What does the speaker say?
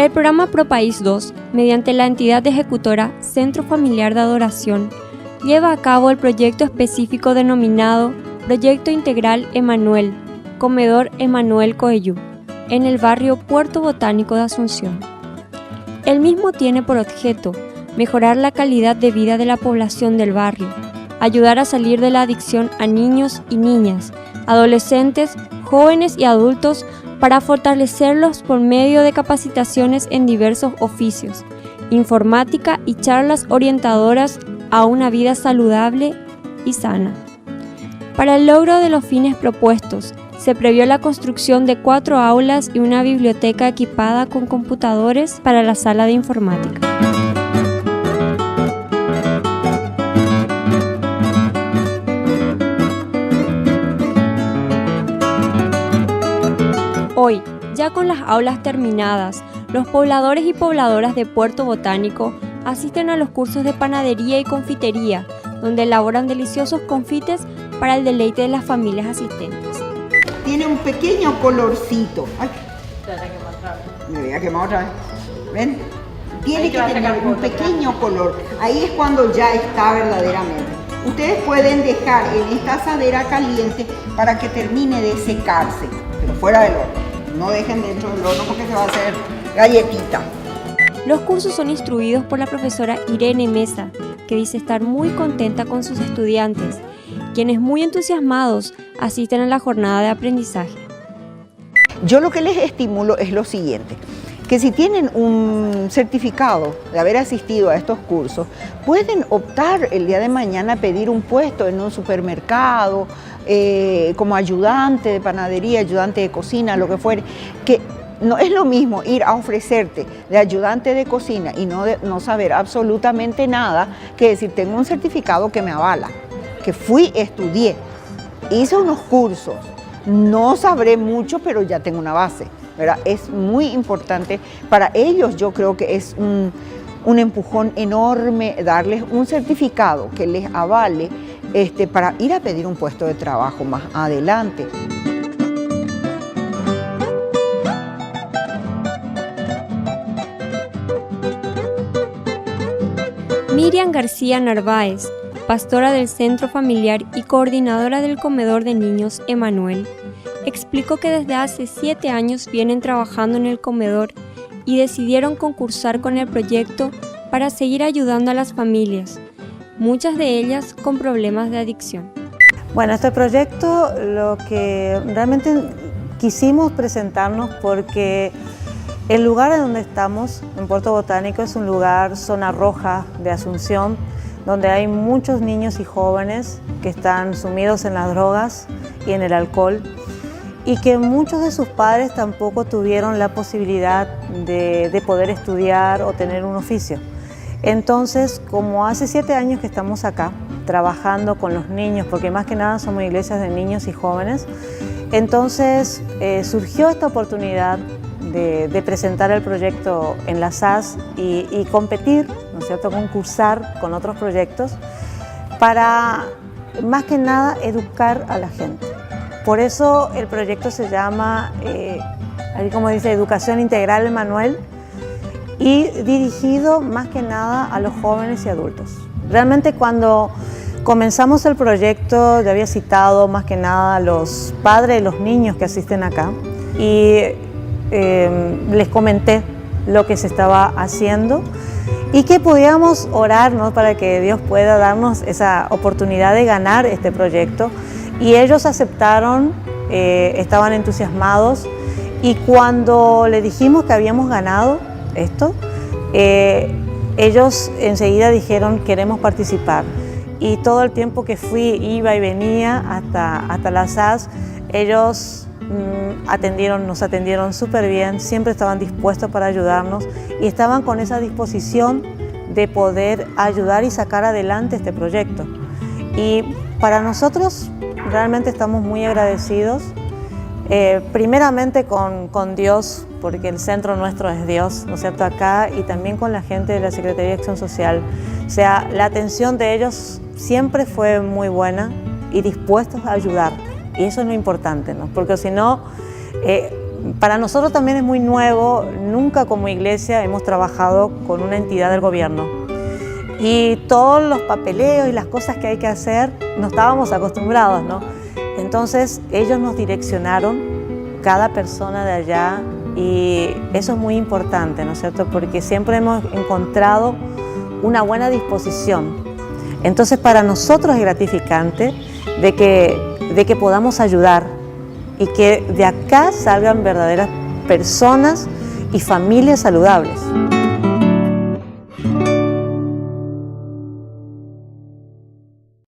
El programa ProPaís 2, mediante la entidad ejecutora Centro Familiar de Adoración, lleva a cabo el proyecto específico denominado Proyecto Integral Emanuel, Comedor Emanuel Coeyú, en el barrio Puerto Botánico de Asunción. El mismo tiene por objeto mejorar la calidad de vida de la población del barrio, ayudar a salir de la adicción a niños y niñas, adolescentes, jóvenes y adultos para fortalecerlos por medio de capacitaciones en diversos oficios, informática y charlas orientadoras a una vida saludable y sana. Para el logro de los fines propuestos, se previó la construcción de 4 aulas y una biblioteca equipada con computadores para la sala de informática. Hoy, ya con las aulas terminadas, los pobladores y pobladoras de Puerto Botánico asisten a los cursos de panadería y confitería, donde elaboran deliciosos confites para el deleite de las familias asistentes. Tiene un pequeño colorcito. Ay, me voy a quemar otra vez. ¿Ven? Tiene que tener un pequeño color. Ahí es cuando ya está verdaderamente. Ustedes pueden dejar en esta asadera caliente para que termine de secarse, pero fuera del horno. No dejen dentro del horno porque se va a hacer galletita. Los cursos son instruidos por la profesora Irene Mesa, que dice estar muy contenta con sus estudiantes, quienes muy entusiasmados asisten a la jornada de aprendizaje. Yo lo que les estimulo es lo siguiente, que si tienen un certificado de haber asistido a estos cursos, pueden optar el día de mañana a pedir un puesto en un supermercado, como ayudante de panadería, ayudante de cocina, lo que fuere, que no es lo mismo ir a ofrecerte de ayudante de cocina y no saber absolutamente nada que decir, tengo un certificado que me avala, que estudié, hice unos cursos, no sabré mucho, pero ya tengo una base, ¿verdad? Es muy importante para ellos. Yo creo que es un empujón enorme darles un certificado que les avale para ir a pedir un puesto de trabajo más adelante. Miriam García Narváez, pastora del Centro Familiar y coordinadora del Comedor de Niños Emanuel, explicó que desde hace 7 años vienen trabajando en el comedor y decidieron concursar con el proyecto para seguir ayudando a las familias, muchas de ellas con problemas de adicción. Bueno, este proyecto lo que realmente quisimos presentarnos porque el lugar en donde estamos, en Puerto Botánico, es un lugar, zona roja de Asunción, donde hay muchos niños y jóvenes que están sumidos en las drogas y en el alcohol, y que muchos de sus padres tampoco tuvieron la posibilidad de poder estudiar o tener un oficio. Entonces, como hace 7 años que estamos acá, trabajando con los niños, porque más que nada somos iglesias de niños y jóvenes, entonces surgió esta oportunidad de presentar el proyecto en la SAS y competir, ¿no es cierto?, concursar con otros proyectos para, más que nada, educar a la gente. Por eso el proyecto se llama, ahí como dice, Educación Integral Emanuel, y dirigido más que nada a los jóvenes y adultos. Realmente cuando comenzamos el proyecto yo había citado más que nada a los padres de los niños que asisten acá y les comenté lo que se estaba haciendo y que podíamos orar, ¿no?, para que Dios pueda darnos esa oportunidad de ganar este proyecto. Y ellos aceptaron, estaban entusiasmados, y cuando le dijimos que habíamos ganado esto, ellos enseguida dijeron queremos participar. Y todo el tiempo que fui, iba y venía hasta la SAS, ellos nos atendieron súper bien, siempre estaban dispuestos para ayudarnos y estaban con esa disposición de poder ayudar y sacar adelante este proyecto. Y para nosotros realmente estamos muy agradecidos, primeramente con Dios, porque el centro nuestro es Dios, ¿no es cierto?, acá, y también con la gente de la Secretaría de Acción Social. O sea, la atención de ellos siempre fue muy buena y dispuestos a ayudar. Y eso es lo importante, ¿no? Porque si no, Para nosotros también es muy nuevo, nunca como iglesia hemos trabajado con una entidad del gobierno. Y todos los papeleos y las cosas que hay que hacer no estábamos acostumbrados, ¿no? Entonces ellos nos direccionaron, cada persona de allá, y eso es muy importante, ¿no es cierto? Porque siempre hemos encontrado una buena disposición. Entonces para nosotros es gratificante de que podamos ayudar y que de acá salgan verdaderas personas y familias saludables.